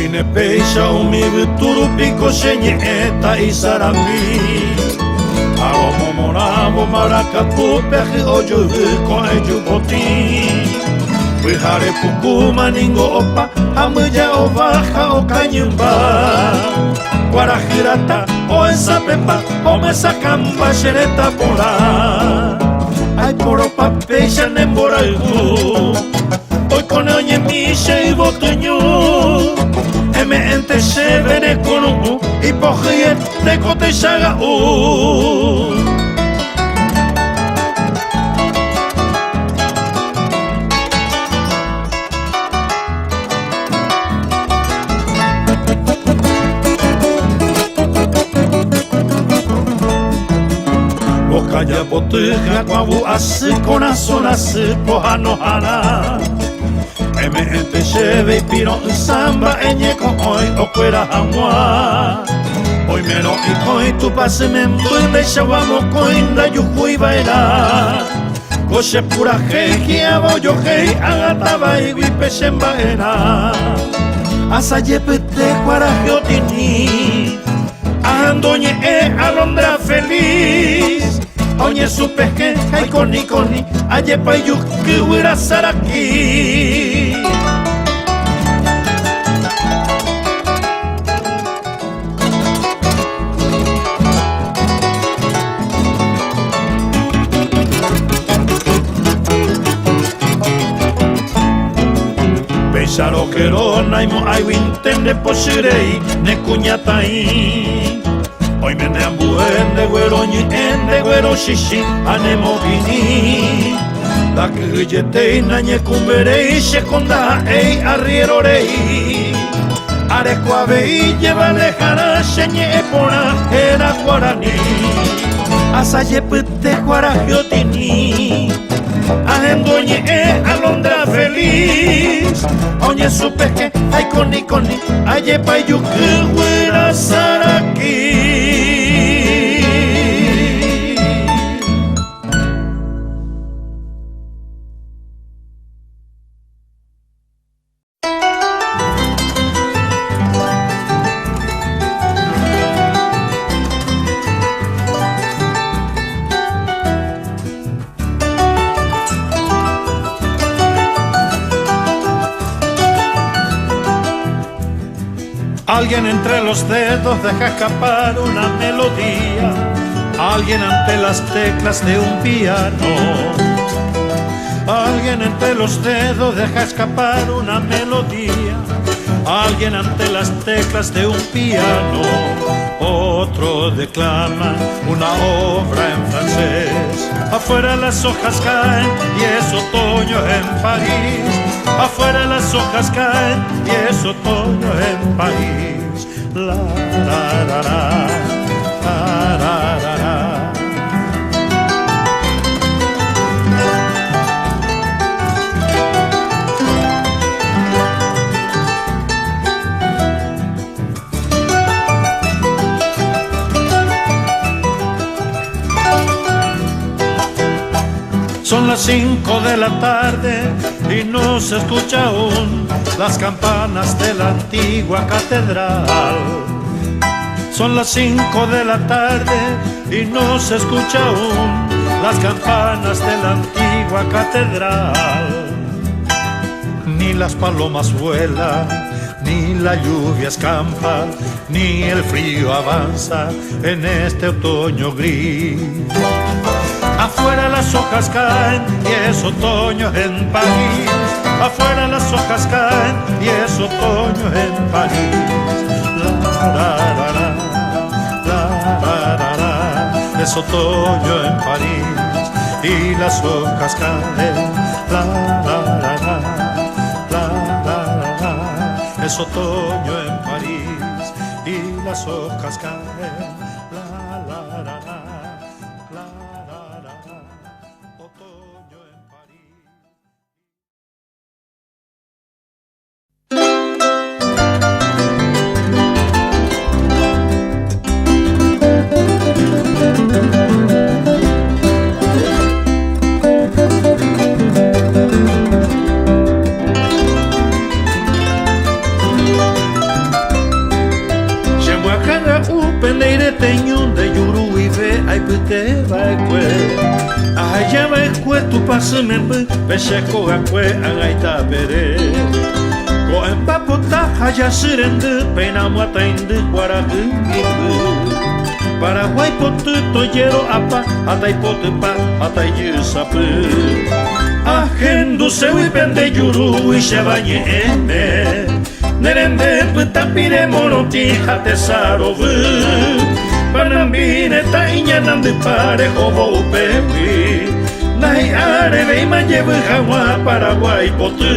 Oine peixa umi vituru pico xeñe eta isarami Aro momoramo maracapu peji oju ko eju boti Wihare puku maningo opa amuya o baja o kanyumba Guarajirata o esa pepa o mesa camba xereta pora Ay poro peixa nembora igu Hoy con oye mi xe botuñu Eme ente xe vene con un Y pojie de cote xaga Bocaya botuja guabu asi con azona si poja hana Eme ente xeve y piro samba eñe con hoy o fuera hamua Hoy meno y coi tu pase me mbunde xawamo coinda yuhui baila Coche pura hei abo yo hei agataba y guipe xembaena Asa yepete guarajiotini Andoñe alondra feliz Oñe supe que hay coni Ayepa y yuki huira saraki Pensaro que lo naimo ay wintende posirei ne cuñatai Hoy me neambu ende güeroñi ende güero shishi anemo vini Da que yetei nañe cumberei shekonda ei arrierorei Arequa vei lleva lejana sheñe epona era guarani Asa yepete guarajiotini Ahendoñe alondra feliz Oñe supe que ay coni Ayepa yuki güera saraki Alguien entre los dedos deja escapar una melodía Alguien ante las teclas de un piano Alguien entre los dedos deja escapar una melodía Alguien ante las teclas de un piano Otro declama una obra en francés Afuera las hojas caen y es otoño en París Afuera las hojas caen y es otoño en París La la la la, la la la la. Son las 5 de la tarde y no se escucha aún las campanas de la antigua catedral. Son las 5 de la tarde y no se escucha aún las campanas de la antigua catedral. Ni las palomas vuelan, ni la lluvia escampa, ni el frío avanza en este otoño gris. Afuera las hojas caen y es otoño en París. Afuera las hojas caen y es otoño en París. La, la, la, la, la, la, la. Es otoño en París y las hojas caen. La, la, la, la, la, la, la. Es otoño en París y las hojas caen. La, la, la, la. teñón de yuru y ve ay pute va kwe Aya va kwe tu passe membe Peshe koga kwe angaita pere Ko empapota haya sirende Pena muata inde guaragu Paraguay potu toyero apa Atai potu pa atai yusapu Ahendu sewi pende yuru y shebañe ene Nerende putapire monoti hate sarovu Panambine tainya nande pare hobo upewi Nai arebe ima lleve jawa Paraguay potu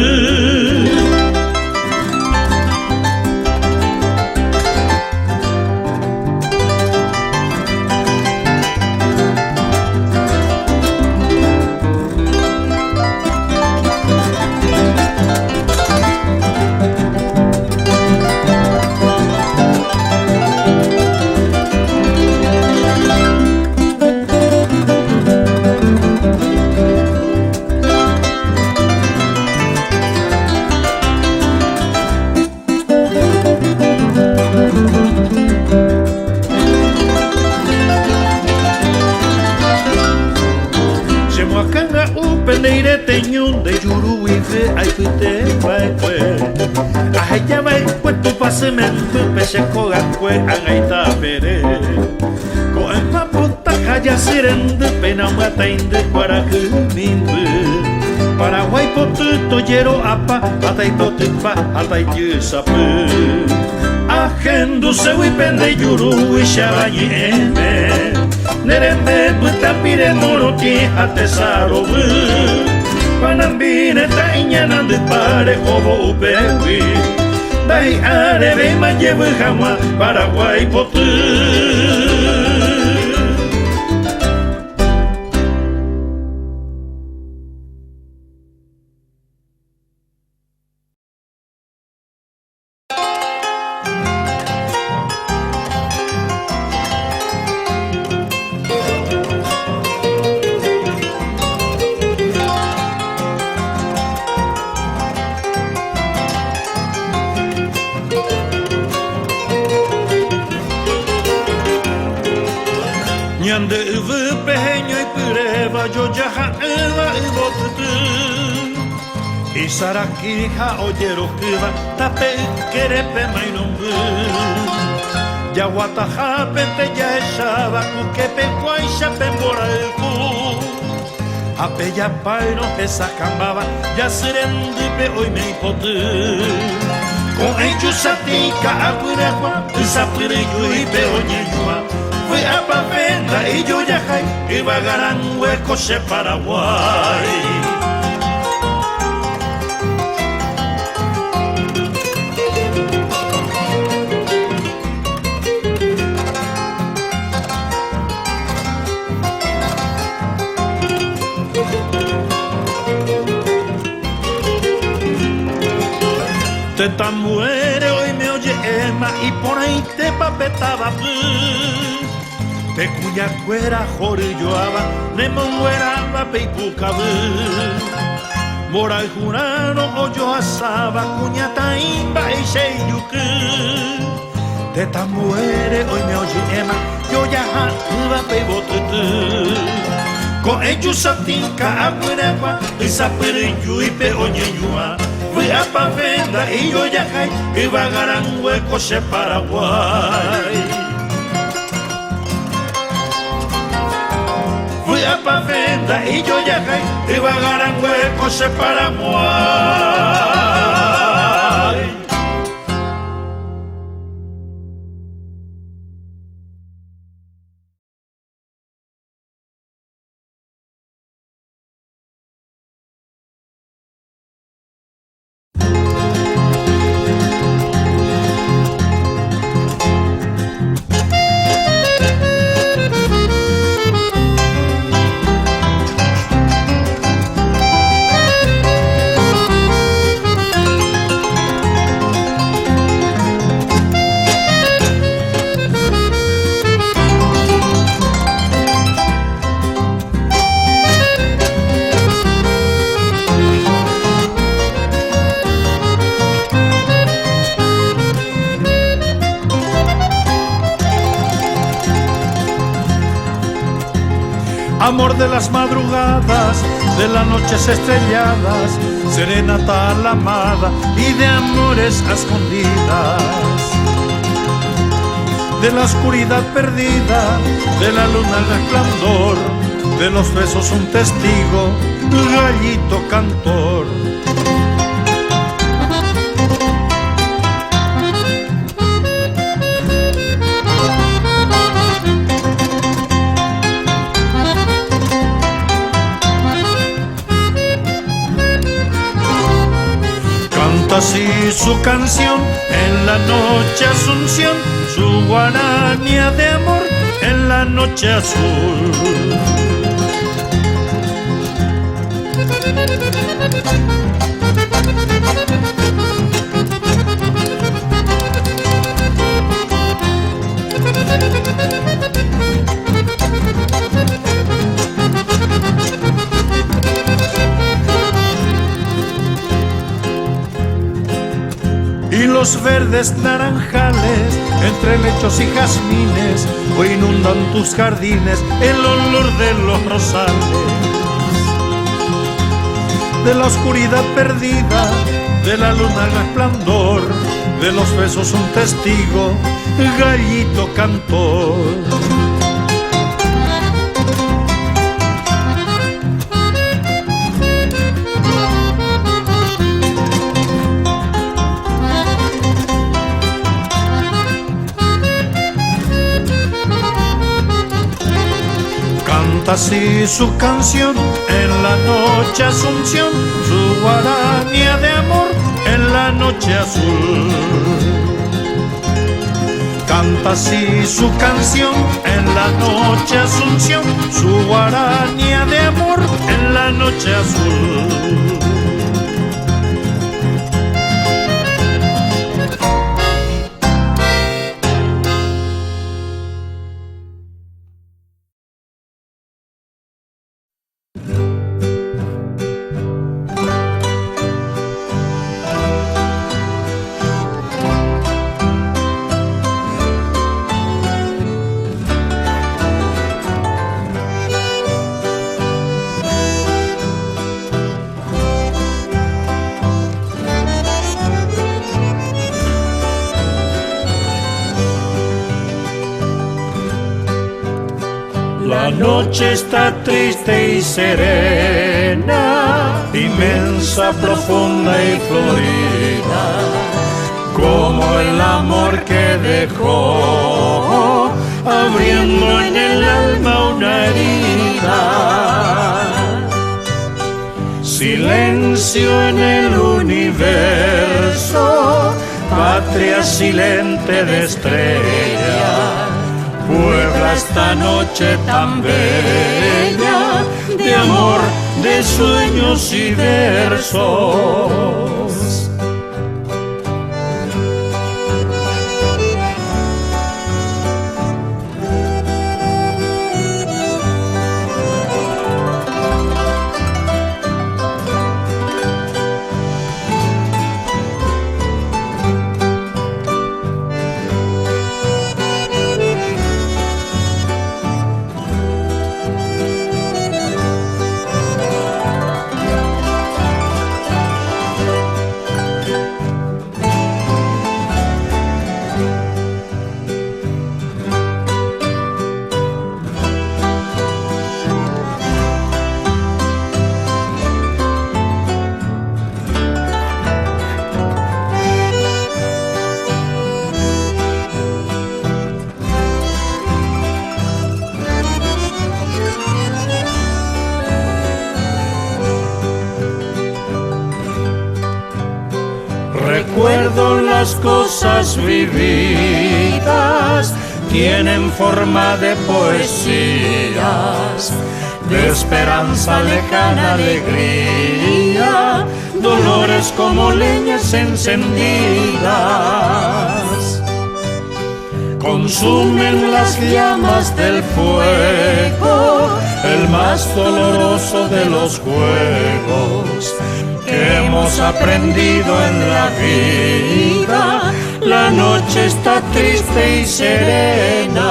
Peneire teñón de yuru y fe ay pute vai kwe Ay ya vai kwe tu pase men peche koga kwe angaita pere Ko emma puta kaya sirende pena mata inde para que mimbe Paraguay potu toyero apa atai potu pa atai yusapu Ahendu sewi pende yuru y shabañi ene Nerembe putapire moroti hate sarovu Panambine tainya nande pare hobo upewi Dai arebe ma lleve jama Paraguay potu Nyande uvu peheño y pureva yo yaha eva y botutu Isaraki ha oyero kuva tape kerepe mainombu Yawata ha pente ya eshaba kukepe kwaisha pembora elku Ape ya paino esa kambaba ya sirendipe hoy me hipotu Con ellos satika apurakwa isapire yuipe oñeyua Fui a Pavenda y yo ya jai y vagarán huecos de Paraguay. Te tan muere hoy me oye Emma y por ahí te papetaba Te cuya cuera jorilloaba, ne mongueraba peipucabu. Mora el jurano oyo asaba, cuña taimba y sheyuku. Te tan muere hoy me oye ema, yo ya iba peibotutu. Con ellos satinka abuenapa, esa pereyu y peoñeñua. Fui a Pavenda y yo ya jai, iba garan huecos de Paraguay. Fui a Pavenda y yo ya jai, iba garan huecos de Paraguay. amor de las madrugadas, de las noches estrelladas, serenata a la amada y de amores a escondidas. De la oscuridad perdida, de la luna el resplandor, de los besos un testigo, gallito cantor. Canta así su canción en la noche Asunción, su guaranía de amor en la noche azul. Y los verdes naranjales, entre lechos y jazmines, hoy inundan tus jardines el olor de los rosales. De la oscuridad perdida, de la luna el resplandor, de los besos un testigo, gallito cantor. Canta así su canción en la noche Asunción, su guaranía de amor en la noche azul. Canta así su canción en la noche Asunción, su guaranía de amor en la noche azul. La noche está triste y serena, inmensa, profunda y florida, como el amor que dejó, abriendo en el alma una herida. Silencio en el universo, patria silente de estrellas, puebla esta noche tan bella, de amor, de sueños y versos. Recuerdo las cosas vividas, tienen forma de poesías, de esperanza lejana, alegría, dolores como leñas encendidas. Consumen las llamas del fuego, el más doloroso de los juegos que hemos aprendido en la vida. La noche está triste y serena.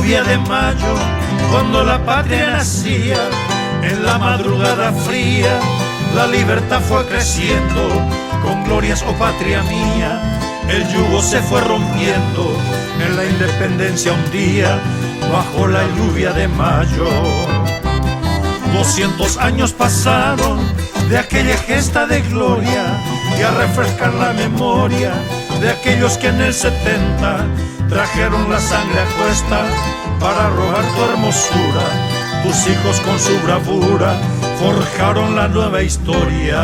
lluvia de mayo, cuando la patria nacía, en la madrugada fría, la libertad fue creciendo, con glorias, oh patria mía, el yugo se fue rompiendo, en la independencia un día, bajo la lluvia de mayo. 200 años pasaron de aquella gesta de gloria, y a refrescar la memoria de aquellos que en el 70 trajeron la sangre a cuesta para robar tu hermosura. Tus hijos con su bravura forjaron la nueva historia.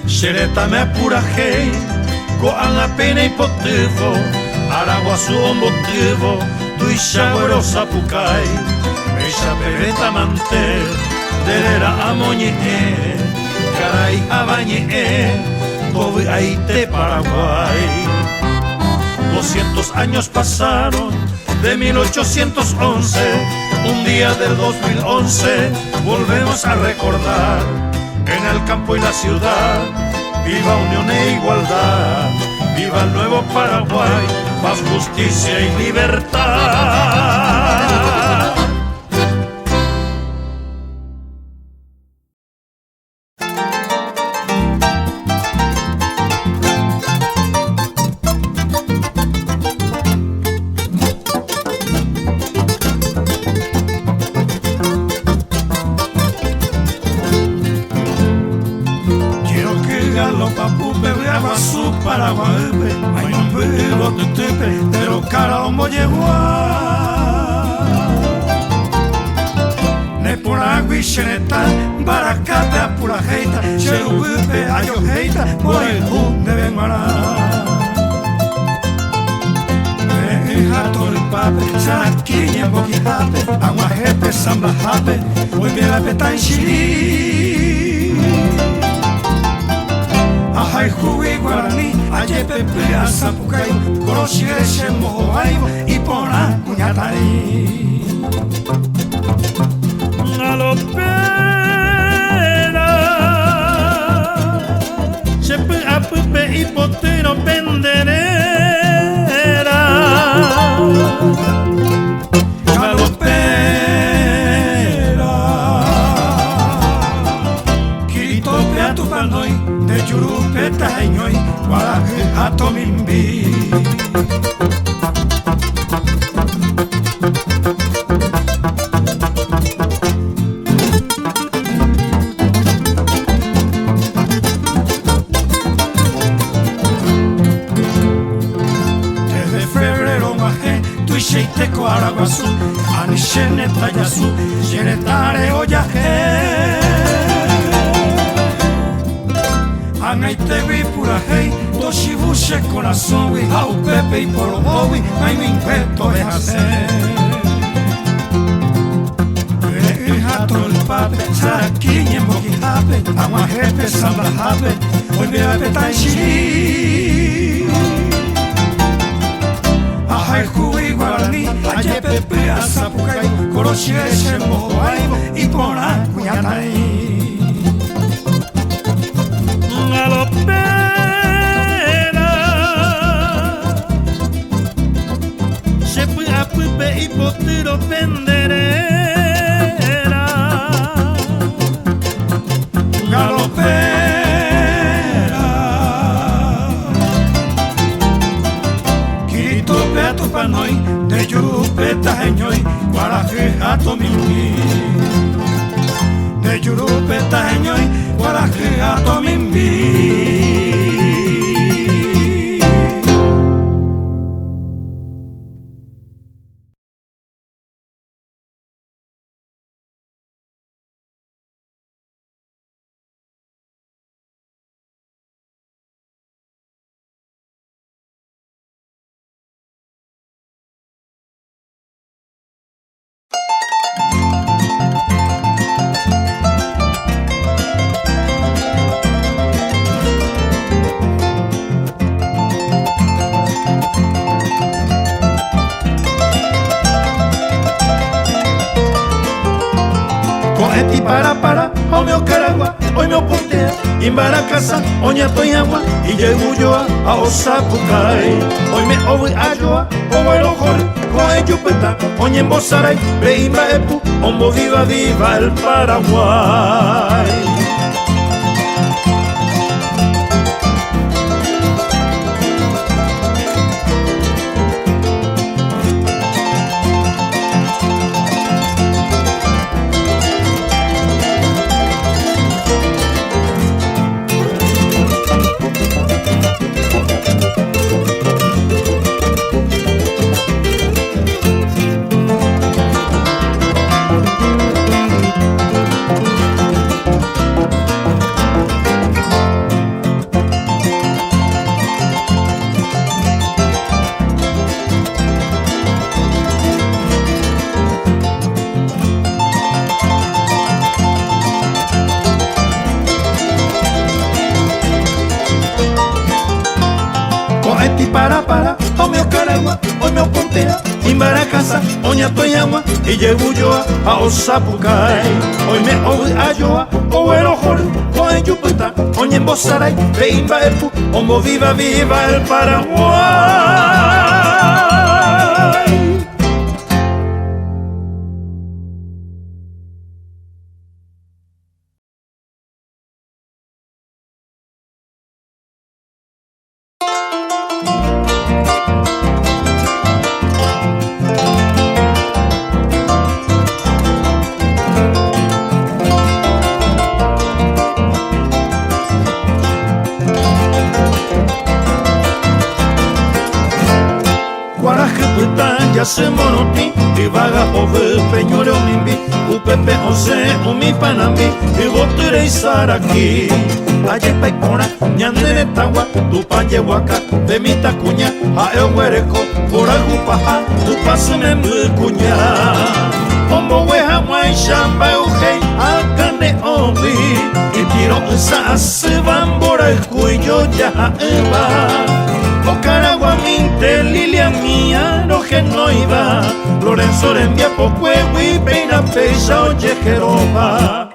Xereta me apura hei, goan a pena hipotivo, Araguazu on motivo, tu ishaguero sapucai, Eixa pereta mantel, derera amoñe, caray abañe, tobi aite Paraguay. 200 años pasaron, de 1811, un día del 2011, volvemos a recordar, en el campo y la ciudad, viva unión e igualdad, viva el nuevo Paraguay, paz, justicia y libertad. Paraguay, ay no puedo te tepe, pero cara homo llegó ne por agua y xeneta, baracate a pura jeita, cherupe a yo jeita, por el hun de Benguará. Jato el pape, saraquiña en boquijape, aguajepe, sambajape, hoy me la peta en chilí. Ajay jugué guaraní, ayepepe a sapucay, coroshireshe mohoay, y pona cuñatay. Galopera, chepe a pupe y potero penderera. Galopera, kiritope a tu panoy, de Yurupeta Ñoy, Guaraje a Tomimbi. Desde febrero majé, tu Ixeiteco Araguazú, Anixene Tayazú, Xenetare Oyaje. Anaite vi pura hei, toshibushe corazón wi, au pepe y polo bowi, ay mi inquieto es hacer. Jato el pape, saraquiña en boquijape, aguajepe, sambajape, hoy me apeta en chilí. Ajay jugué guaraní, ayepepe a sapucay, coroshireshe mohoay, y pona cuñatay. Galopera, chepe a pupe y potero penderera. Galopera, kiritope a tu panoy, de Yurupeta Ñoy, Guaraje a Tomimbi. De Yurupeta Ñoy, Guaraje a Tomimbi. Coeti para, o meu caragua, oi meu ponteia, Imbaracasa, oña toyagua, y llego yo a Osapucay. Hoy me ovi ayoa, o el ojol, coe yupeta, oña en Bosaray, beimba epu, ombo viva viva el Paraguay. Para, o meu caragua, o meu ponteia, Imbaracasa, oña toyagua, y llego yo a Osapucay. Hoy me ovi ayoa, o el ojol, coe yupeta, oña en Bosaray, beimba epu, ombo viva viva el Paraguay. Ya se monoti, y vaga ove peñore o mimbi, upepe ose o mi panambi, y botere y saraki. Ayepa y cora, ñandere tagua, tu paye huaca, de mi tacuña, a el huereco, por agupaja, tu pase me cuña. Como hueja guay, shamba ujei, acane obi, y tiro esa se van por el cuello ya eva. O caragua minte, lilia mía, no que no iba. Lorenzo envía poco y peina pecha o jejeroba.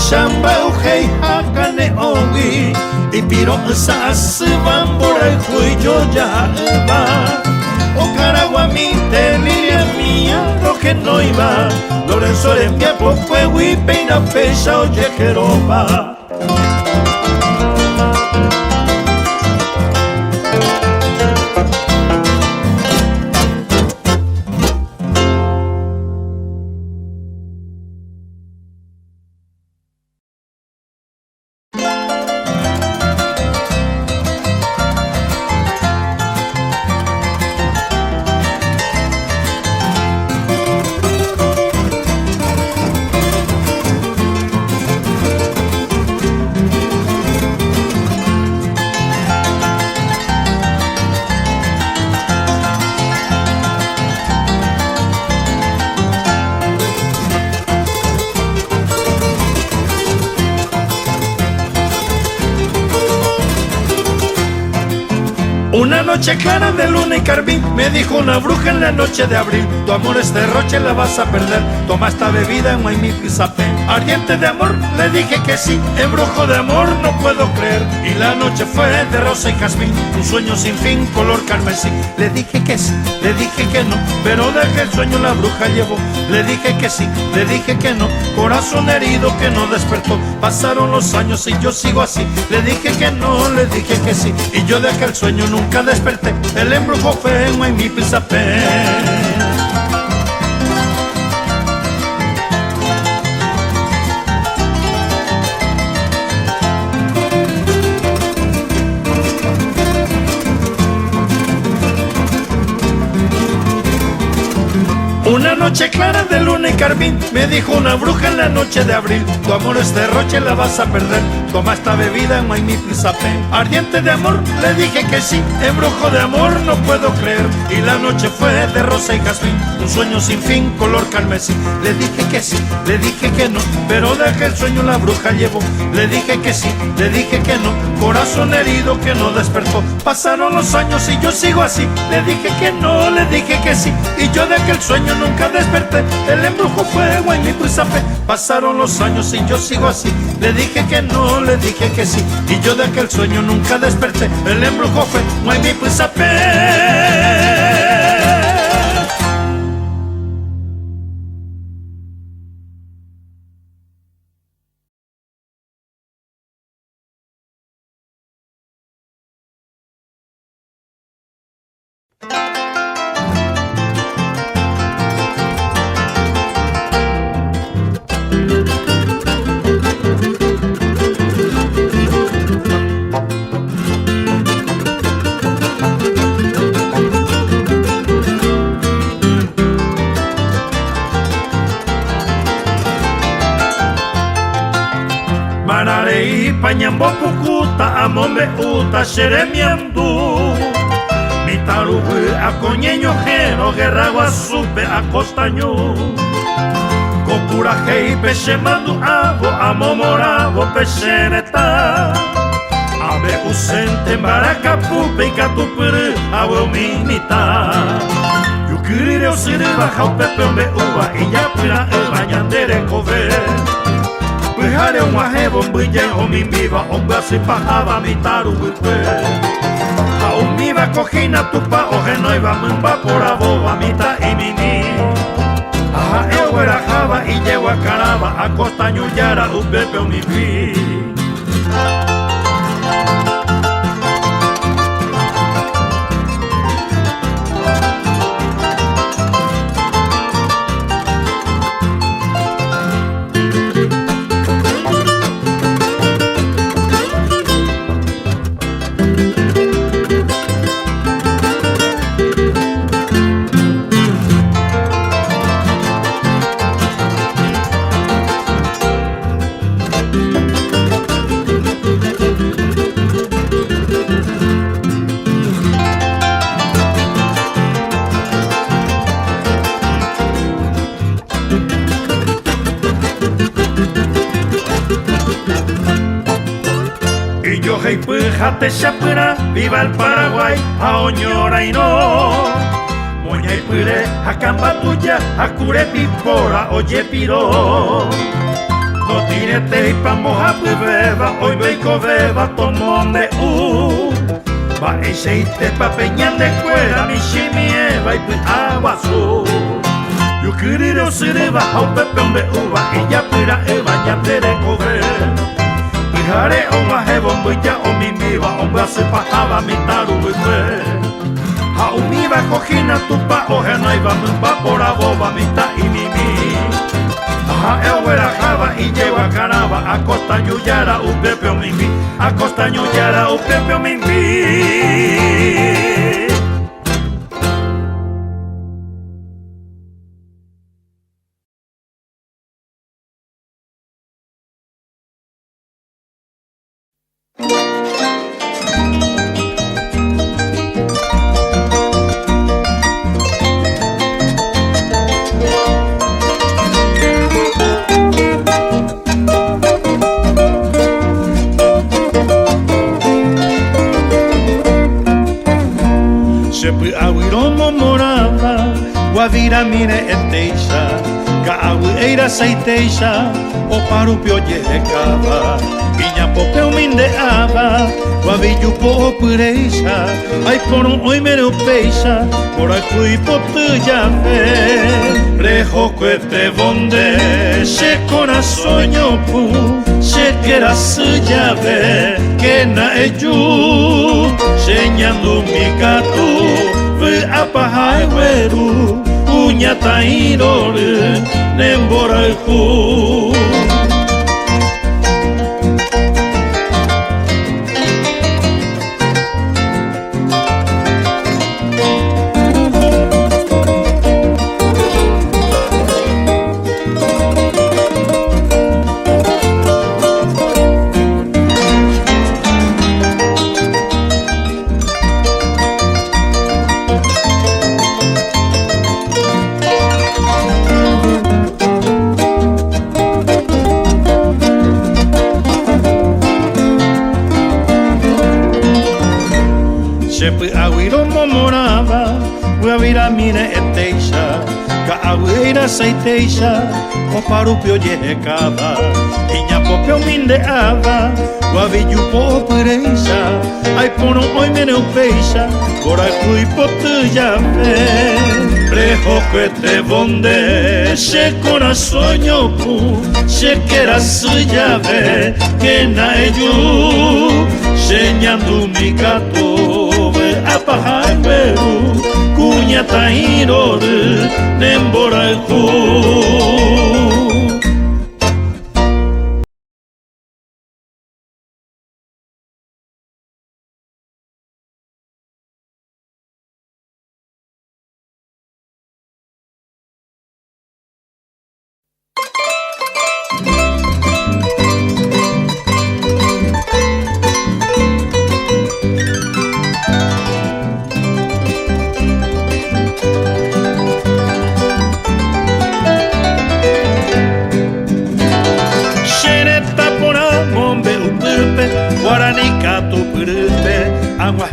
Shamba ujei hakane ogi, y piro sa se van por el cuello ya va. O caragua minte, lilia mía, no que no iba. Lorenzo envía poco y peina pecha o jejeroba. Una noche clara de luna y carmín, me dijo una bruja en la noche de abril: tu amor es derroche, la vas a perder, toma esta bebida en Guaymipizape. Ardiente de amor, le dije que sí, embrujo de amor no puedo creer. Y la noche fue de rosa y jazmín, un sueño sin fin, color carmesí. Le dije que sí, le dije que no, pero de aquel sueño la bruja llevó. Le dije que sí, le dije que no, corazón herido que no despertó. Pasaron los años y yo sigo así. Le dije que no, le dije que sí, y yo de aquel sueño nunca nunca desperté, el embrujo fue en mi pisapé. Una noche clara de luna y carmín, me dijo una bruja en la noche de abril: tu amor es derroche, la vas a perder, toma esta bebida en mi pisapé. Ardiente de amor, le dije que sí, embrujo de amor no puedo creer. Y la noche fue de rosa y jazmín, un sueño sin fin, color carmesí. Le dije que sí, le dije que no, pero de aquel sueño la bruja llevó. Le dije que sí, le dije que no, corazón herido que no despertó. Pasaron los años y yo sigo así, le dije que no, le dije que sí, y yo de aquel sueño nunca desperté, el embrujo fue en mi pisapé. Pasaron los años y yo sigo así, le dije que no, le dije que sí, y yo de aquel sueño nunca desperté, el embrujo fue en mi pisapé. Mararei pañambo pukuta amombe uta xeremiandu mitarubu akoñeño jero guerragua supe acostañu kopurajei pechemandu avo amomoravo pexereta ave usente mbaracapupe ikatupuru avo minita yukirire osiriba jaupepe ombe uva iyapira ebañandere kove Pihare umahebo mbije omimbiva ombasi pahava mitaru wikwe A umiva kojina tupa ojenoiva mumba por aboba mita imini Aha ewera java y llego a caraba a costa ñuyara upepe omimbi Jate Chapura, viva el Paraguay, a Oñora y no. Moña y Pire, a Cambatuya, a Curepipora, oye piro. No tirete y pamoja beba, hoy veico beba, tomome Va echeite pa peñan de cuera, mi chimieva y pues aguazú. Yo quería sirva, a un pepe uva, y ya pira el bañate de cobre. Hare o mahebo mbuya o mimiva o mbase pahava mitaru wikwe Ha umiva kojina tupa o henaiva mumba por aboba mita imimi Ha ewera java y lleva caraba a costa ñuyara upepe o mimbi A costa ñuyara upepe o mimbi Sepi awiromo morava, guavira mire eteixa, gaawi eira seiteixa, o parupio yerecava, iña popeu mindeava, guavillupo o pureixa, ai poron oi mereu peixa, por ai fui potu yafe, rejo cuete bonde, se corazoño pu, se Shekera su llave que na eyu Señando mi gato Ve apahai weru Uña tairore Nembora ku Shepe aguiro momorava, uavira mine eteisha, ka aguira saiteisha, o parupio yehekava, iña popio mindeava, uavillupo opereisha, ai pono oi mene upeixa, gora kui potu llave, prejo que te bonde, she corazón yoku, she kera su llave, que na eyu, señando mi gato. Apahai weru kuña tairore nembora ku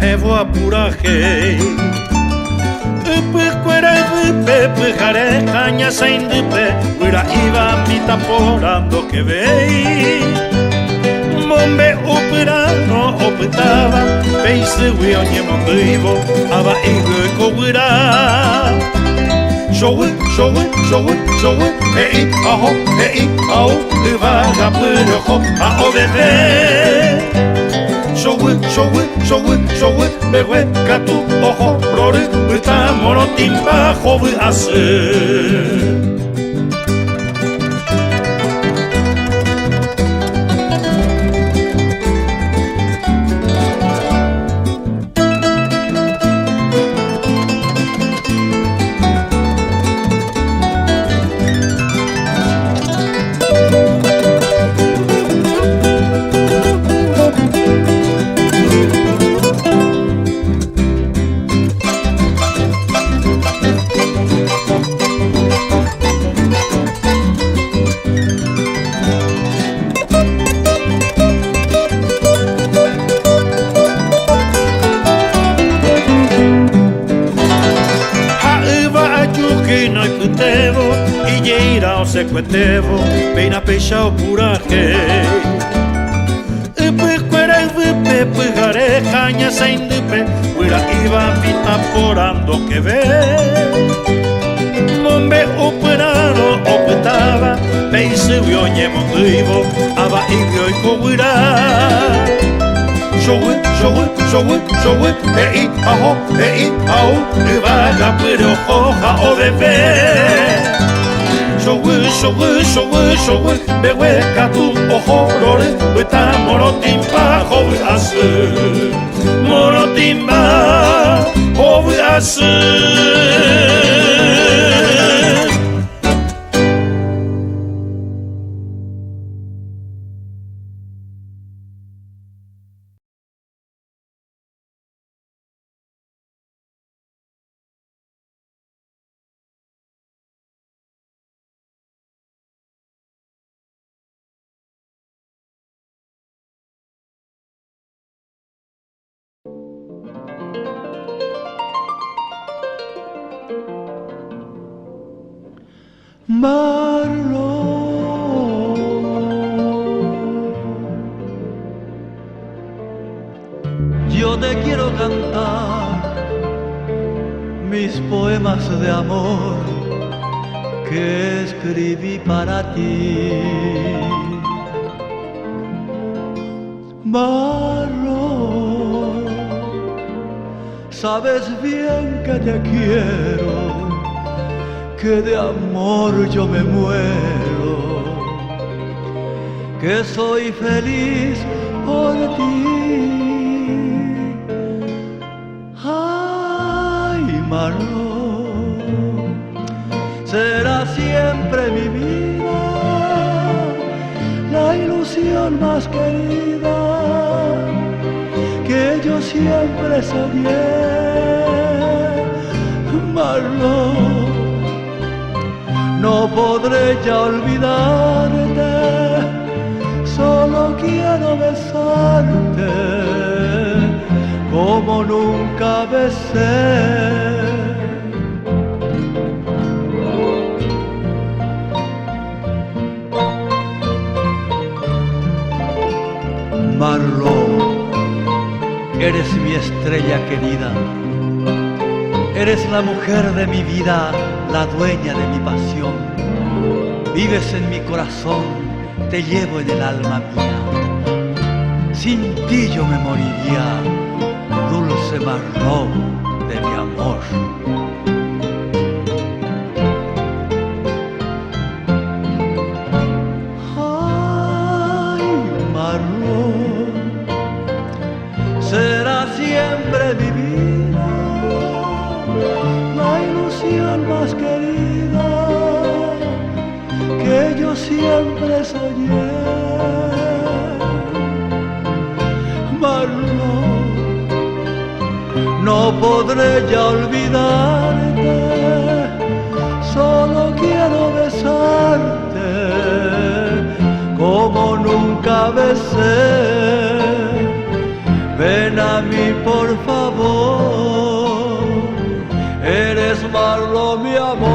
Hevo apuraje Upe cuera upe pujare caña saindupe Uira iba mita porando que vei Mombe upurano oputaba Peise uionye mondivo Aba igu kowira Showe, showe, showe, showe Hei, aho Uvaga purojo A obede Showe, showe, showe, showe, bewe, katu, ojo, rore, uta, morotimba, jowe, ase. Sequetevo, peina peixa o puraje Upe cuera upe pujare caña saindupe Uira iba mita porando que ve Mombe uperano opetava Peise uionye mondivo Aba ibio i kowira Showe, showe, showe, showe Hei, aho, Uvaga puro hoja o bebé Showe, showe, showe, showe, bewe katu ohorore, ueta morotimba howe asu, morotimba howe asu. Yo te quiero cantar mis poemas de amor que escribí para ti. Marlon, sabes bien que te quiero, que de amor yo me muero, que soy feliz por ti. Ay, Marlon, será siempre mi vida la ilusión más querida que yo siempre soñé. Marlon, no podré ya olvidarte, solo quiero besarte como nunca besé. Marlon, eres mi estrella querida, eres la mujer de mi vida, la dueña de mi pasión. Vives en mi corazón, te llevo en el alma mía. Sin ti yo me moriría, dulce Marlon de mi amor. Ay, Marlon, será siempre mi vida la ilusión más querida que yo siempre soñé. Marlon, no podré ya olvidarte, solo quiero besarte como nunca besé. Ven a mí por favor, eres Marlon mi amor.